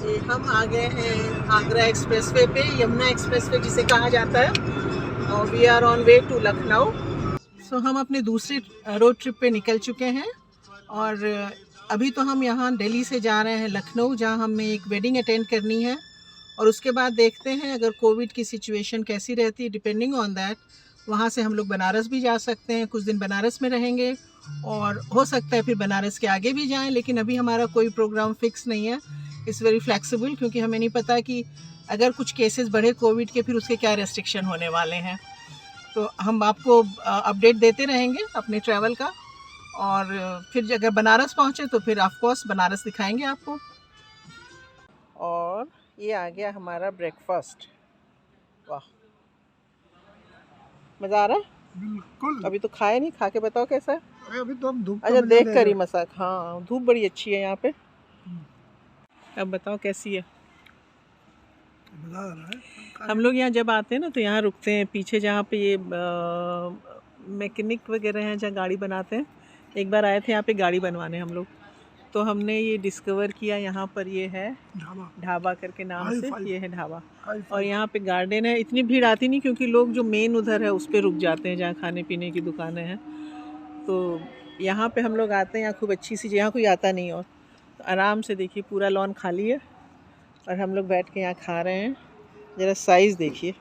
जी, हम आ गए हैं आगरा एक्सप्रेसवे पे, यमुना एक्सप्रेसवे जिसे कहा जाता है, और we are on way to Lucknow. So हम अपने दूसरी रोड ट्रिप पे निकल चुके हैं और अभी तो हम यहाँ दिल्ली से जा रहे हैं लखनऊ, जहाँ हमें एक वेडिंग अटेंड करनी है और उसके बाद देखते हैं अगर कोविड की सिचुएशन कैसी रहती है, डिपेंडिंग ऑन दैट वहाँ से हम लोग बनारस भी जा सकते हैं, कुछ दिन बनारस में रहेंगे और हो सकता है फिर बनारस के आगे भी जाएं, लेकिन अभी हमारा कोई प्रोग्राम फिक्स नहीं है। इट्स वेरी फ्लेक्सिबल, क्योंकि हमें नहीं पता कि अगर कुछ केसेस बढ़े कोविड के फिर उसके क्या रेस्ट्रिक्शन होने वाले हैं। तो हम आपको अपडेट देते रहेंगे अपने ट्रैवल का, और फिर अगर बनारस पहुँचे तो फिर ऑफकोर्स बनारस दिखाएंगे आपको। और ये आ गया हमारा ब्रेकफास्ट। वाह, मज़ा आ रहा है? बिल्कुल। अभी तो खाए नहीं, खा के बताओ कैसा है। अरे अभी तो हम धूप अच्छा, देख कर ही मसाक। हाँ, धूप बड़ी अच्छी है यहाँ पे। अब बताओ कैसी है। मजा आ रहा है। हम लोग यहाँ जब आते हैं ना तो यहाँ रुकते हैं पीछे, जहाँ पे ये मैकेनिक वगैरह हैं, जहाँ गाड़ी बनाते हैं। एक बार आए थे यहाँ पे गाड़ी बनवाने हम लोग, तो हमने ये डिस्कवर किया यहाँ पर ये है ढाबा करके नाम से, ये है ढाबा। और यहाँ पे गार्डन है, इतनी भीड़ आती नहीं क्योंकि लोग जो मेन उधर है उस पर रुक जाते हैं जहाँ खाने पीने की दुकानें हैं। तो यहाँ पे हम लोग आते हैं, यहाँ खूब अच्छी सी, यहाँ कोई आता नहीं। और तो आराम से देखिए पूरा लॉन खाली है और हम लोग बैठ के यहाँ खा रहे हैं। ज़रा साइज़ देखिए।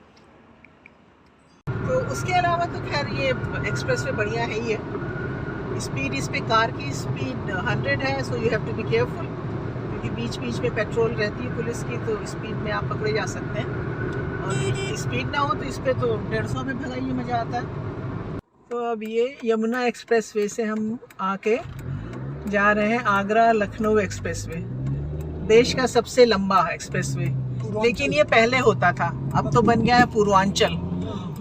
तो उसके अलावा तो खैर ये एक्सप्रेसवे बढ़िया है ही है। स्पीड इस पे कार की स्पीड 100 है, so you have to be careful, क्योंकि बीच बीच में पेट्रोल रहती है पुलिस की, तो स्पीड में आप पकड़े जा सकते हैं। और स्पीड ना हो तो इस पर तो 150 में भगाइए, मज़ा आता है। तो अब ये यमुना एक्सप्रेसवे से हम आके जा रहे हैं आगरा लखनऊ एक्सप्रेसवे, देश का सबसे लंबा एक्सप्रेसवे। लेकिन ये पहले होता था, अब तो बन गया है पूर्वांचल,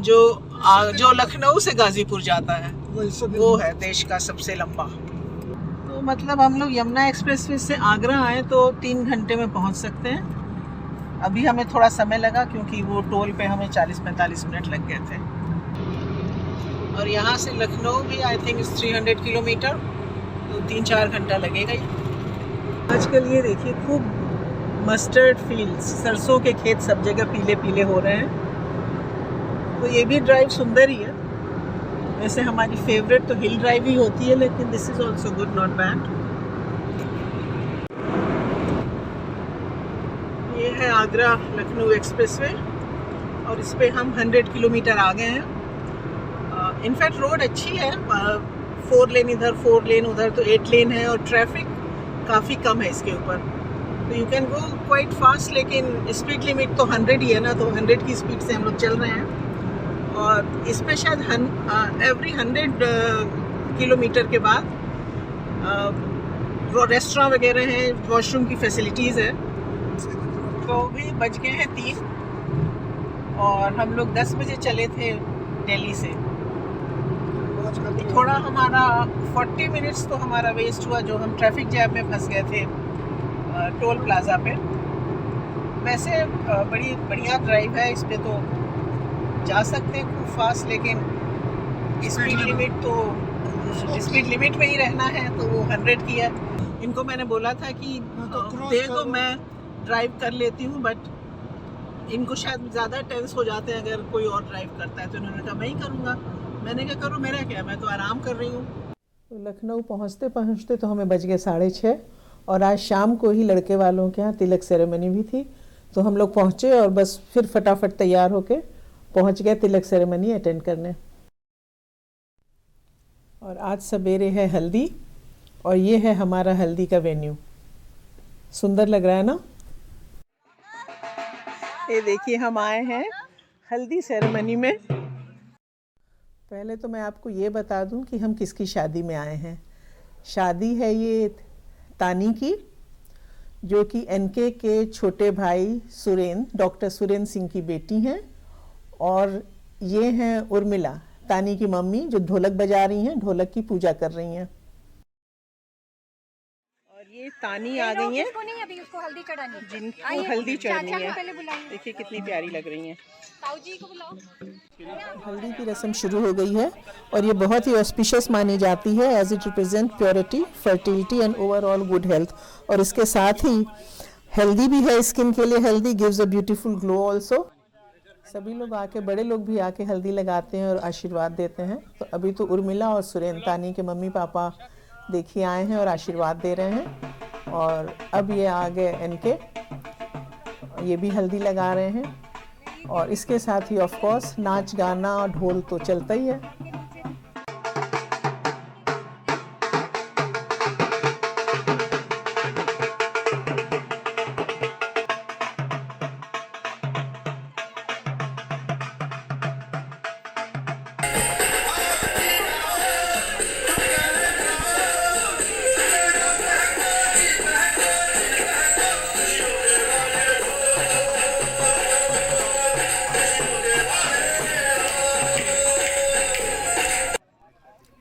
जो लखनऊ से गाजीपुर जाता है, वो है देश का सबसे लंबा। तो मतलब हम लोग यमुना एक्सप्रेसवे से आगरा आए तो 3 घंटे में पहुंच सकते हैं। अभी हमें थोड़ा समय लगा क्योंकि वो टोल पे हमें 40-45 मिनट लग गए थे। और यहाँ से लखनऊ भी आई थिंक 300 किलोमीटर, तो 3-4 घंटा लगेगा ही। आजकल ये देखिए खूब मस्टर्ड फील्ड्स, सरसों के खेत सब जगह पीले पीले हो रहे हैं। तो ये भी ड्राइव सुंदर ही है। वैसे हमारी फेवरेट तो हिल ड्राइव ही होती है, लेकिन this is also good, not bad. ये है आगरा लखनऊ एक्सप्रेसवे और इस पे हम 100 किलोमीटर आ गए हैं। इनफैक्ट रोड अच्छी है, 4 लेन इधर 4 लेन उधर, तो 8 लेन है और ट्रैफिक काफ़ी कम है इसके ऊपर, तो you can go quite fast. लेकिन स्पीड लिमिट तो 100 ही है ना, तो 100 की स्पीड से हम लोग चल रहे हैं। और इस पर शायद एवरी 100 किलोमीटर के बाद रेस्टोरेंट वगैरह हैं, वॉशरूम की फैसिलिटीज़ है। तो भी बज गए हैं 3 और हम लोग 10 बजे चले थे दिल्ली से। थोड़ा हमारा 40 मिनट्स तो हमारा वेस्ट हुआ, जो हम ट्रैफिक जैम में फंस गए थे टोल प्लाज़ा पे। वैसे बड़ी बढ़िया ड्राइव है, इस पे तो जा सकते हैं खूब फास्ट, लेकिन स्पीड लिमिट में ही रहना है, तो वो 100 की है। इनको मैंने बोला था कि दे दो, मैं ड्राइव कर लेती हूँ, बट इनको शायद ज़्यादा टेंस हो जाते हैं अगर कोई और ड्राइव करता है, तो इन्होंने कहा मैं ही करूँगा। मैंने क्या करूँ, मेरा क्या, मैं तो आराम कर रही हूँ। तो लखनऊ पहुँचते पहुँचते तो हमें बज गए 6:30, और आज शाम को ही लड़के वालों के यहाँ तिलक सेरेमनी भी थी, तो हम लोग पहुँचे और बस फिर फटाफट तैयार होके पहुँच गए तिलक सेरेमनी अटेंड करने। और आज सवेरे है हल्दी, और ये है हमारा हल्दी का वेन्यू। सुंदर लग रहा है ना। ये देखिए हम आए हैं हल्दी सेरेमनी में। पहले तो मैं आपको ये बता दूं कि हम किसकी शादी में आए हैं। शादी है ये तानी की, जो कि एनके के छोटे भाई सुरेंद्र, डॉक्टर सुरेंद्र सिंह की बेटी हैं। और ये हैं उर्मिला, तानी की मम्मी, जो ढोलक बजा रही हैं, ढोलक की पूजा कर रही हैं। और ये तानी आ गई हैं, अभी उसको हल्दी चढ़ानी, जिनको हल्दी चढ़नी है। देखिए कितनी प्यारी लग रही हैं। ताऊजी को बुलाओ। हल्दी की रस्म शुरू हो गई है और ये बहुत ही ऑस्पिशियस मानी जाती है, as it represent purity, fertility and overall good health. और इसके साथ ही हेल्दी भी है स्किन के लिए, healthy gives a beautiful glow also. सभी लोग आके, बड़े लोग भी आके हल्दी लगाते हैं और आशीर्वाद देते हैं। तो अभी तो उर्मिला और सुरेन, तानी के मम्मी पापा देखिए आए हैं और आशीर्वाद दे रहे हैं। और अब ये आ गए इनके, ये भी हल्दी लगा रहे हैं। और इसके साथ ही ऑफ कोर्स नाच गाना और ढोल तो चलता ही है।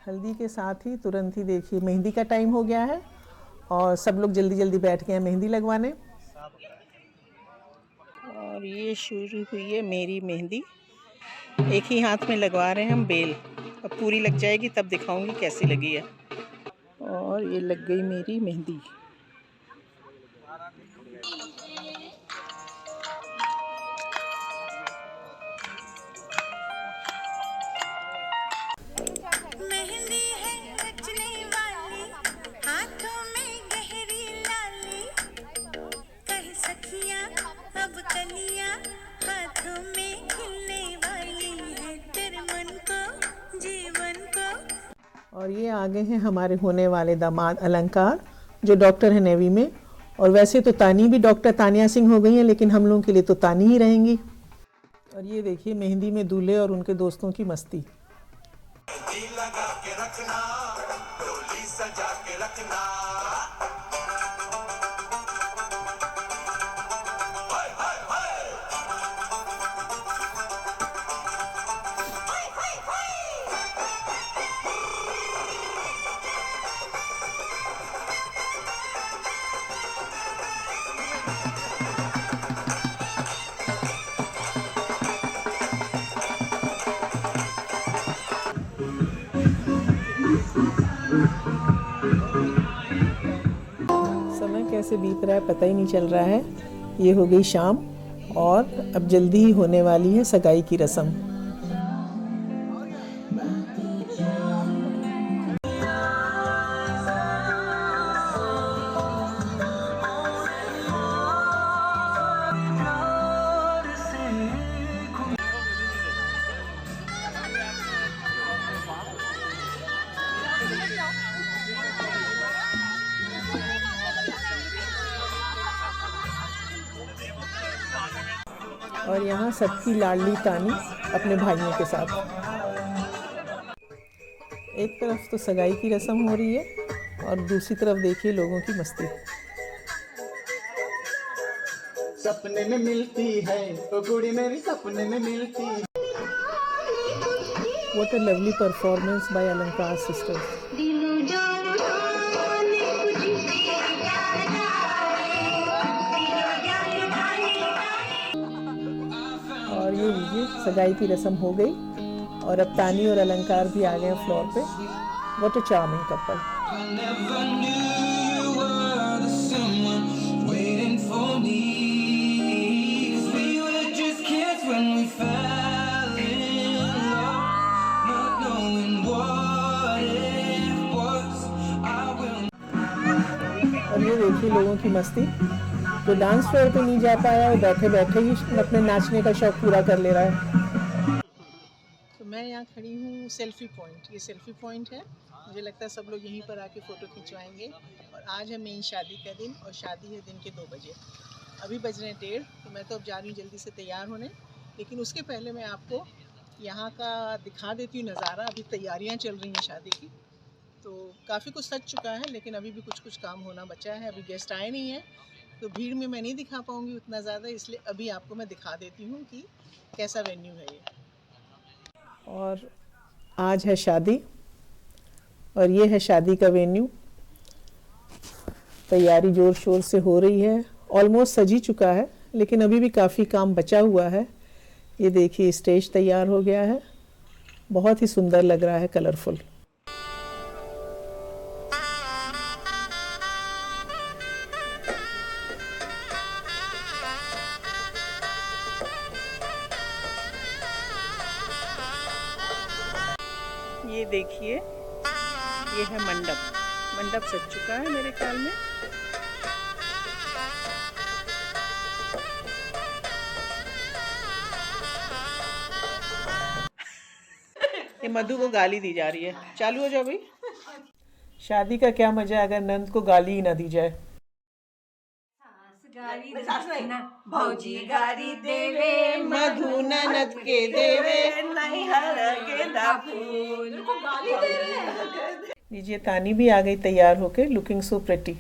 हल्दी के साथ ही तुरंत ही देखिए मेहंदी का टाइम हो गया है और सब लोग जल्दी जल्दी बैठ गए हैं मेहंदी लगवाने। और ये शुरू हुई है मेरी मेहंदी। एक ही हाथ में लगवा रहे हैं हम बेल। अब पूरी लग जाएगी तब दिखाऊंगी कैसी लगी है। और ये लग गई मेरी मेहंदी। और ये आगे हैं हमारे होने वाले दामाद अलंकार, जो डॉक्टर है नेवी में। और वैसे तो तानी भी डॉक्टर तानिया सिंह हो गई हैं, लेकिन हम लोगों के लिए तो तानी ही रहेंगी। और ये देखिए मेहंदी में दूल्हे और उनके दोस्तों की मस्ती। समय कैसे बीत रहा है पता ही नहीं चल रहा है। ये हो गई शाम और अब जल्दी ही होने वाली है सगाई की रस्म। और यहाँ सबकी लाडली तानी अपने भाइयों के साथ। एक तरफ तो सगाई की रस्म हो रही है और दूसरी तरफ देखिए लोगों की मस्ती। सपने में मिलती है तो कुड़ी मेरी सपने में मिलती है। What a lovely performance by Alankar sisters. और ये लीजिए सगाई की रस्म हो गई और अब तानी और अलंकार भी आ गए हैं फ्लोर पे। What a charming couple. और ये देखिए लोगों की मस्ती। जो डांस फ्लोर पे नहीं जा पाया वो बैठे बैठे ही अपने नाचने का शौक पूरा कर ले रहा है। तो मैं यहाँ खड़ी हूँ सेल्फी पॉइंट। ये सेल्फी पॉइंट है, मुझे लगता है सब लोग यहीं पर आके फ़ोटो खिंचवाएंगे। और आज है मेरी शादी का दिन और शादी है दिन के 2 बजे। अभी बज रहे हैं 1:30, तो मैं तो अब जा रही हूँ जल्दी से तैयार होने। लेकिन उसके पहले मैं आपको यहाँ का दिखा देती हूँ नज़ारा। अभी तैयारियाँ चल रही हैं शादी की, तो काफ़ी कुछ सज चुका है लेकिन अभी भी कुछ कुछ काम होना बचा है। अभी गेस्ट आए नहीं हैं तो भीड़ में मैं नहीं दिखा पाऊँगी उतना ज़्यादा, इसलिए अभी आपको मैं दिखा देती हूँ कि कैसा वेन्यू है ये। और आज है शादी और ये है शादी का वेन्यू। तैयारी ज़ोर शोर से हो रही है, ऑलमोस्ट सज ही चुका है लेकिन अभी भी काफ़ी काम बचा हुआ है। ये देखिए स्टेज तैयार हो गया है, बहुत ही सुंदर लग रहा है, कलरफुल। ये देखिए, ये है मंडप। मंडप सज चुका है मेरे ख्याल में। ये मधु को गाली दी जा रही है। चालू हो जाओ भाई। शादी का क्या मजा अगर नंद को गाली ही ना दी जाए। भौजी गारी देवे मधु ननद के देवे नैहर गेंदा फूल। लीजिए, तानी भी आ गई तैयार होके, लुकिंग सो प्रिटी।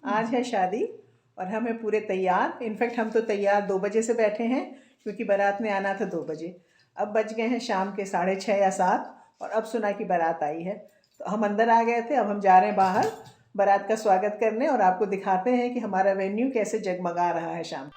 आज है शादी और हम हैं पूरे तैयार। इनफैक्ट हम तो तैयार 2 बजे से बैठे हैं, क्योंकि बारात ने आना था 2 बजे। अब बज गए हैं शाम के 6:30 या 7 और अब सुना कि बारात आई है। तो हम अंदर आ गए थे, अब हम जा रहे हैं बाहर बारात का स्वागत करने और आपको दिखाते हैं कि हमारा वेन्यू कैसे जगमगा रहा है शाम।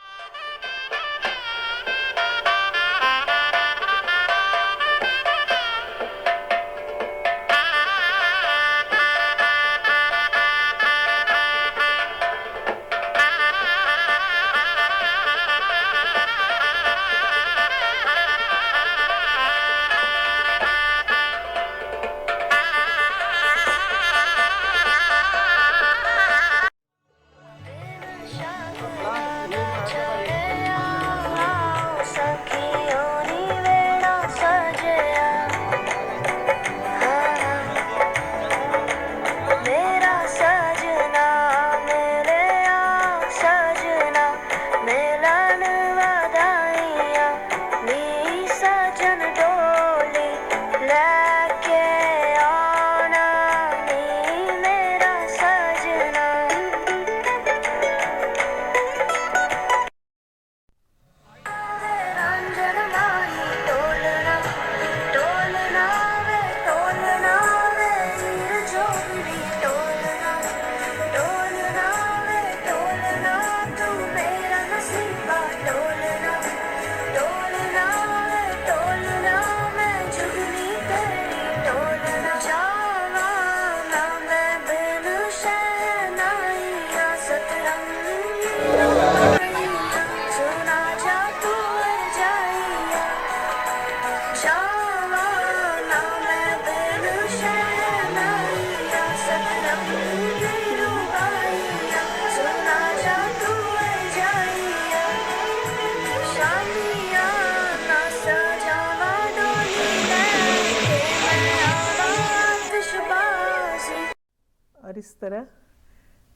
और इस तरह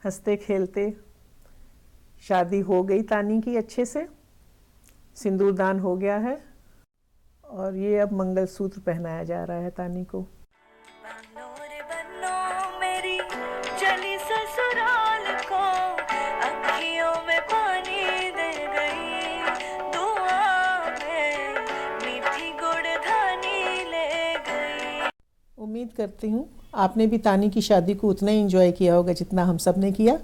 हंसते खेलते शादी हो गई तानी की अच्छे से। सिंदूरदान हो गया है और ये अब मंगलसूत्र पहनाया जा रहा है तानी को। मेरी चली ससुराल को अखियों में पानी दे गई, दुआ में मीठी गुड़धानी ले गई। उम्मीद करती हूँ आपने भी तानी की शादी को उतना ही एंजॉय किया होगा जितना हम सब ने किया।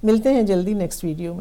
मिलते हैं जल्दी नेक्स्ट वीडियो में।